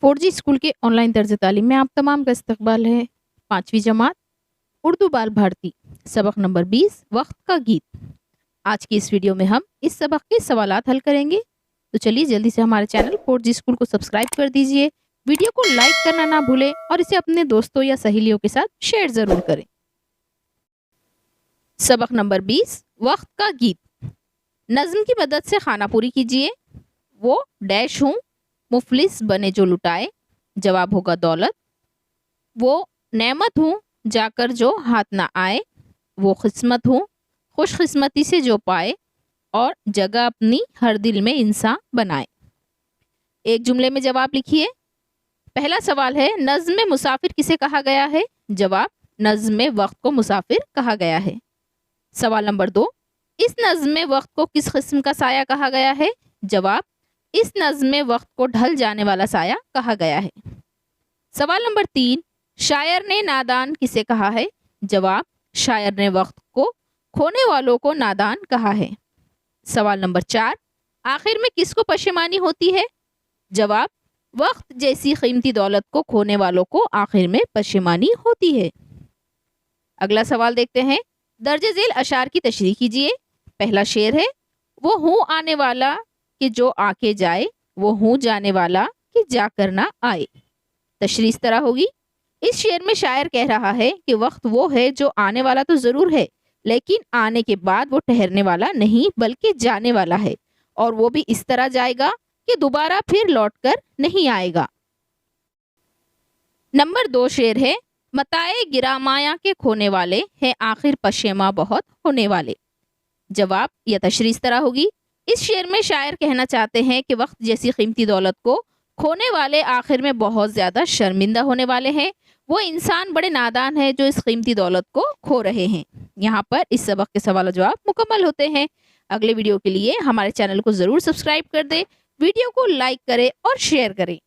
4G school के online तर्ज तालीम में आप तमाम का इस्तकबाल है। 5वीं जमात उर्दू बाल भारती सबक नंबर 20 वक्त का गीत। आज की इस वीडियो में हम इस सबक के सवालात हल करेंगे। तो चलिए जल्दी से हमारे चैनल 4G स्कूल को सब्सक्राइब कर दीजिए, वीडियो को लाइक करना ना भूलें और इसे अपने दोस्तों या सहेलियों के साथ शेयर ज़रूर करें। सबक नंबर 20 वक्त का गीत। नज़्म की मदद से खाना पूरी कीजिए। वो डैश हूँ, मुफलिस बने जो लुटाए, जवाब होगा दौलत। वो नेमत हूँ, जाकर जो हाथ ना आए, वो किस्मत हूँ, खुशकिस्मती से जो पाए, और जगह अपनी हर दिल में इंसान बनाए। एक जुमले में जवाब लिखिए। पहला सवाल है, नज़्म में मुसाफिर किसे कहा गया है? जवाब, नज़्म में वक्त को मुसाफिर कहा गया है। सवाल नंबर 2, इस नज़्म में वक्त को किस किस्म का साया कहा गया है? जवाब, इस नज़्म में वक्त को ढल जाने वाला साया कहा गया है। सवाल नंबर 3, शायर ने नादान किसे कहा है? जवाब, शायर ने वक्त को खोने वालों को नादान कहा है। सवाल नंबर 4, आखिर में किसको पशेमानी होती है? जवाब, वक्त जैसी कीमती दौलत को खोने वालों को आखिर में पशेमानी होती है। अगला सवाल देखते हैं। दर्जे झेल अशार की तशरीह कीजिए। पहला शेर है, वो हूँ आने वाला कि जो आके जाए, वो हूँ जाने वाला कि जाकर ना आए। तशरीह इस तरह होगी। इस शेर में शायर कह रहा है कि वक्त वो है जो आने वाला तो ज़रूर है, लेकिन आने के बाद वो ठहरने वाला नहीं बल्कि जाने वाला है, और वो भी इस तरह जाएगा कि दोबारा फिर लौट कर नहीं आएगा। नंबर 2 शेर है, मताए गिरामाया के खोने वाले हैं आखिर पशेमा बहुत होने वाले। जवाब या तशरीह इस तरह होगी। इस शेर में शायर कहना चाहते हैं कि वक्त जैसी कीमती दौलत को खोने वाले आखिर में बहुत ज़्यादा शर्मिंदा होने वाले हैं। वो इंसान बड़े नादान हैं जो इस कीमती दौलत को खो रहे हैं। यहाँ पर इस सबक के सवाल जवाब मुकम्मल होते हैं। अगले वीडियो के लिए हमारे चैनल को ज़रूर सब्सक्राइब कर दें, वीडियो को लाइक करें और शेयर करें।